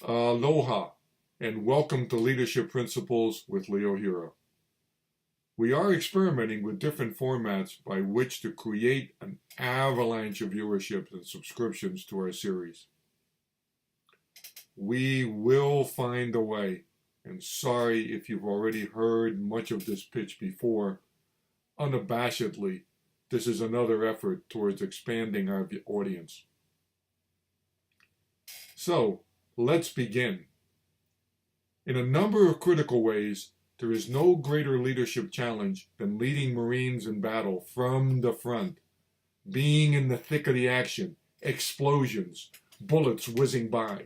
Aloha, and welcome to Leadership Principles with Leo Hira. We are experimenting with different formats by which to create an avalanche of viewership and subscriptions to our series. We will find a way, and sorry if you've already heard much of this pitch before. Unabashedly, this is another effort towards expanding our audience. So, let's begin. In a number of critical ways, there is no greater leadership challenge than leading Marines in battle from the front, being in the thick of the action, explosions, bullets whizzing by,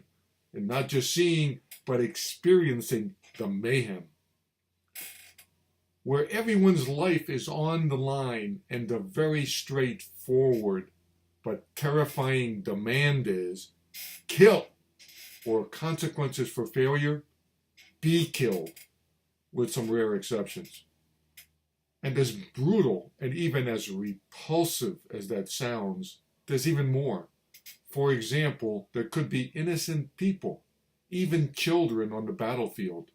and not just seeing, but experiencing the mayhem. Where everyone's life is on the line and the very straightforward but terrifying demand is kill, or consequences for failure, be killed, with some rare exceptions. And as brutal and even as repulsive as that sounds, there's even more. For example, there could be innocent people, even children on the battlefield.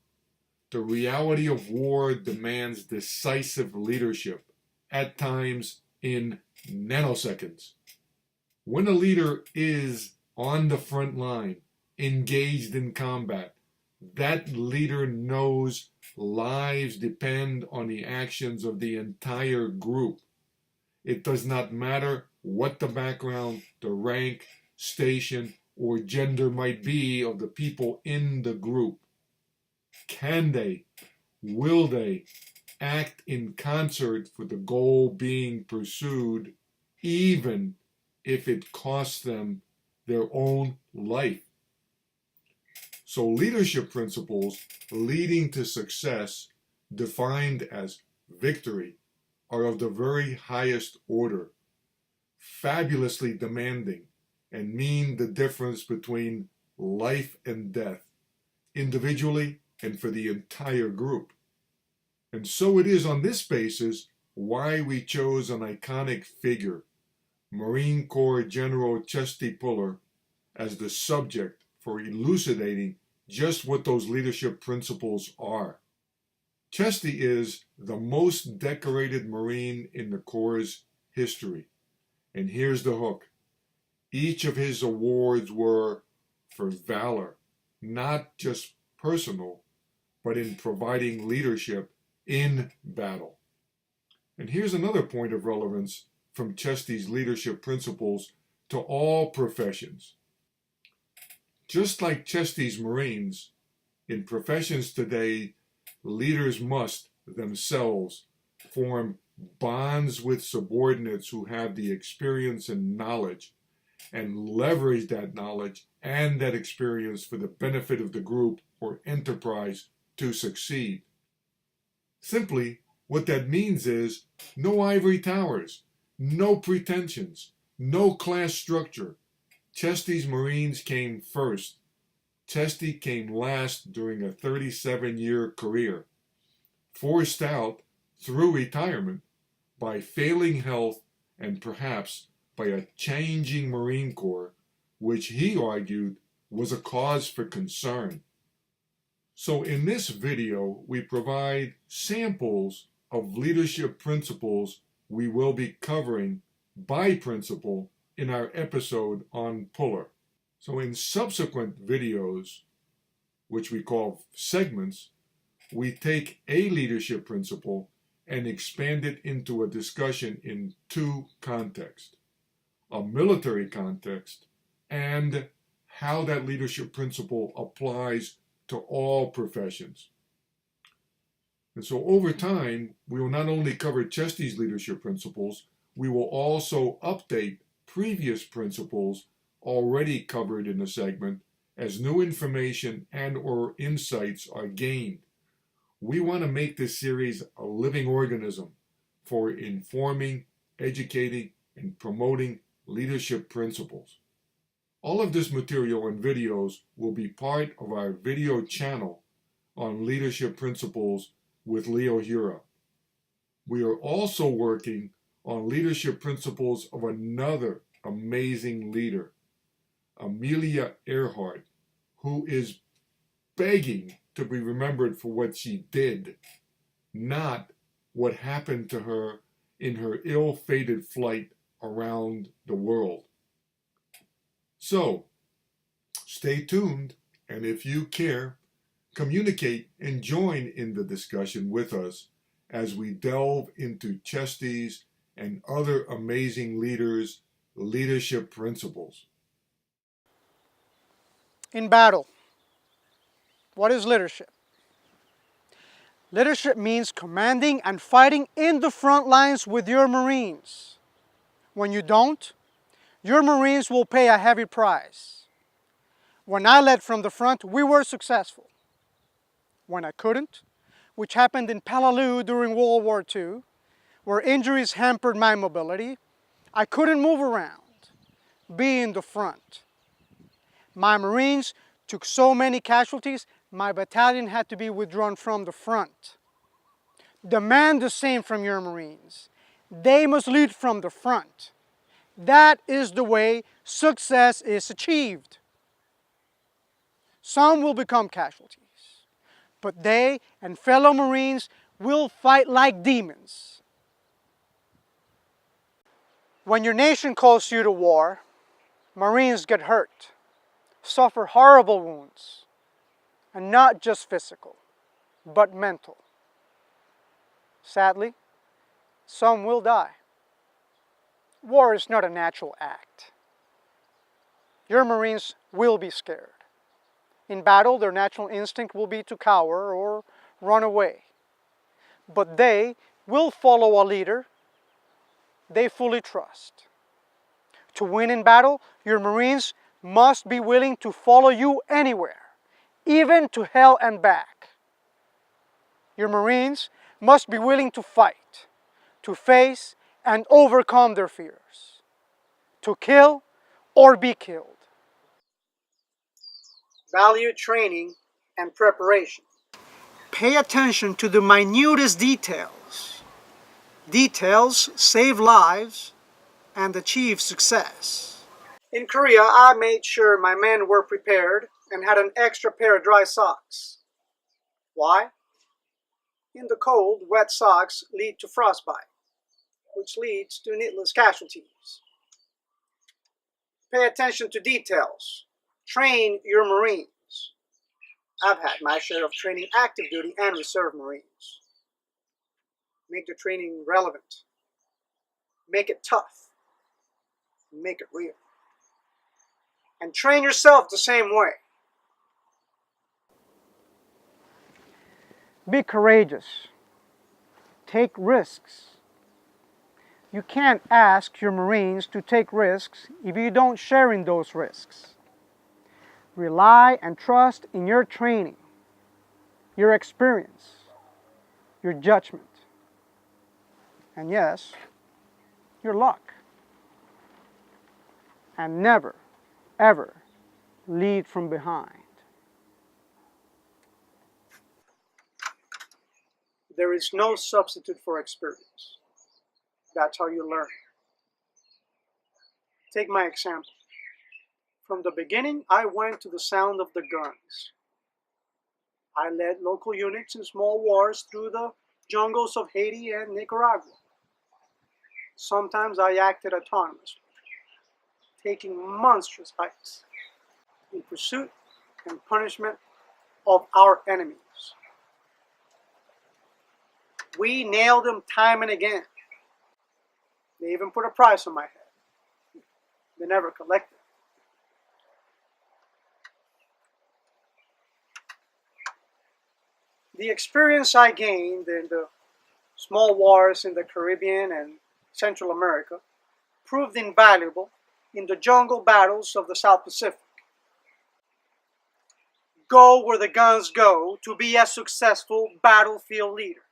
The reality of war demands decisive leadership, at times in nanoseconds. When a leader is on the front line, engaged in combat, that leader knows lives depend on the actions of the entire group. It does not matter what the background, the rank, station, or gender might be of the people in the group. Can they, will they act in concert for the goal being pursued, even if it costs them their own life? So leadership principles leading to success, defined as victory, are of the very highest order, fabulously demanding, and mean the difference between life and death, individually and for the entire group. And so it is on this basis why we chose an iconic figure, Marine Corps General Chesty Puller, as the subject for elucidating just what those leadership principles are. Chesty is the most decorated Marine in the Corps' history. And here's the hook. Each of his awards were for valor, not just personal, but in providing leadership in battle. And here's another point of relevance from Chesty's leadership principles to all professions. Just like Chesty's Marines, in professions today, leaders must themselves form bonds with subordinates who have the experience and knowledge, and leverage that knowledge and that experience for the benefit of the group or enterprise to succeed. Simply, what that means is no ivory towers, no pretensions, no class structure. Chesty's Marines came first. Chesty came last during a 37-year career, forced out through retirement by failing health and perhaps by a changing Marine Corps, which he argued was a cause for concern. So in this video, we provide samples of leadership principles we will be covering by principle in our episode on Puller. So in subsequent videos, which we call segments, we take a leadership principle and expand it into a discussion in two contexts: a military context and how that leadership principle applies to all professions. And so over time, we will not only cover Chesty's leadership principles, we will also update previous principles already covered in the segment as new information and or insights are gained. We want to make this series a living organism for informing, educating, and promoting leadership principles. All of this material and videos will be part of our video channel on leadership principles with Leo Hira. We are also working on leadership principles of another amazing leader, Amelia Earhart, who is begging to be remembered for what she did, not what happened to her in her ill-fated flight around the world. So, stay tuned, and if you care, communicate and join in the discussion with us as we delve into Chesty's and other amazing leaders' leadership principles. In battle, what is leadership? Leadership means commanding and fighting in the front lines with your Marines. When you don't, your Marines will pay a heavy price. When I led from the front, we were successful. When I couldn't, which happened in Palaloo during World War II, where injuries hampered my mobility, I couldn't move around, be in the front. My Marines took so many casualties, my battalion had to be withdrawn from the front. Demand the same from your Marines. They must lead from the front. That is the way success is achieved. Some will become casualties, but they and fellow Marines will fight like demons. When your nation calls you to war, Marines get hurt, suffer horrible wounds, and not just physical, but mental. Sadly, some will die. War is not a natural act. Your Marines will be scared. In battle, their natural instinct will be to cower or run away. But they will follow a leader they fully trust. To win in battle, your Marines must be willing to follow you anywhere, even to hell and back. Your Marines must be willing to fight, to face and overcome their fears, to kill or be killed. Value training and preparation. Pay attention to the minutest details. Details save lives and achieve success. In Korea, I made sure my men were prepared and had an extra pair of dry socks. Why? In the cold, wet socks lead to frostbite, which leads to needless casualties. Pay attention to details. Train your Marines. I've had my share of training active duty and reserve Marines. Make the training relevant. Make it tough. Make it real. And train yourself the same way. Be courageous. Take risks. You can't ask your Marines to take risks if you don't share in those risks. Rely and trust in your training, your experience, your judgment, and yes, your luck. And never, ever lead from behind. There is no substitute for experience. That's how you learn. Take my example. From the beginning, I went to the sound of the guns. I led local units in small wars through the jungles of Haiti and Nicaragua. Sometimes I acted autonomously, taking monstrous hikes in pursuit and punishment of our enemies. We nailed them time and again. They even put a price on my head. They never collected. The experience I gained in the small wars in the Caribbean and Central America proved invaluable in the jungle battles of the South Pacific. Go where the guns go to be a successful battlefield leader.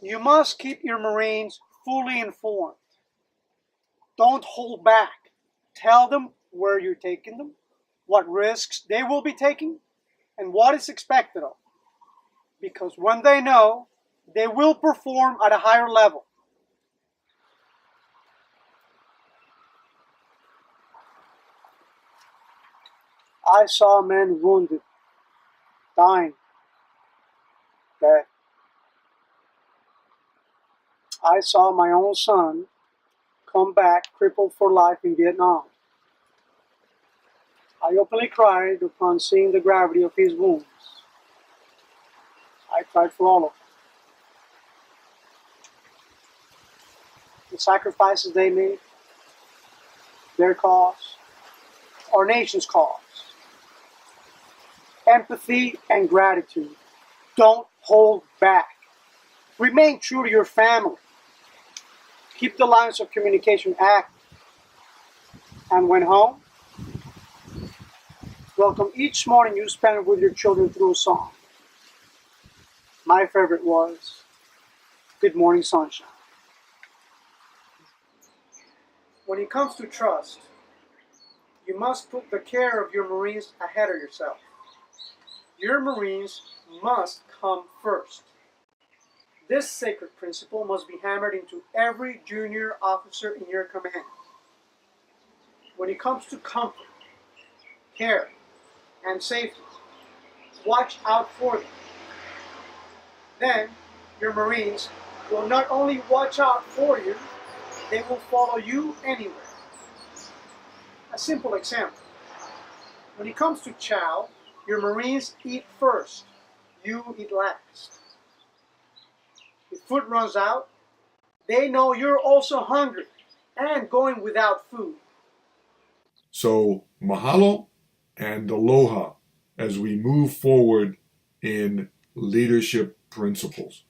You must keep your Marines fully informed. Don't hold back. Tell them where you're taking them, what risks they will be taking, and what is expected of them. Because when they know, they will perform at a higher level. I saw men wounded, dying, dead. I saw my own son come back crippled for life in Vietnam. I openly cried upon seeing the gravity of his wounds. I cried for all of them. The sacrifices they made, their cause, our nation's cause. Empathy and gratitude. Don't hold back. Remain true to your family. Keep the lines of communication active. And when home, welcome each morning you spend with your children through a song. My favorite was Good Morning Sunshine. When it comes to trust, you must put the care of your Marines ahead of yourself. Your Marines must come first. This sacred principle must be hammered into every junior officer in your command. When it comes to comfort, care, and safety, watch out for them. Then, your Marines will not only watch out for you, they will follow you anywhere. A simple example. When it comes to chow, your Marines eat first, you eat last. If food runs out, they know you're also hungry and going without food. So, mahalo and aloha as we move forward in leadership principles.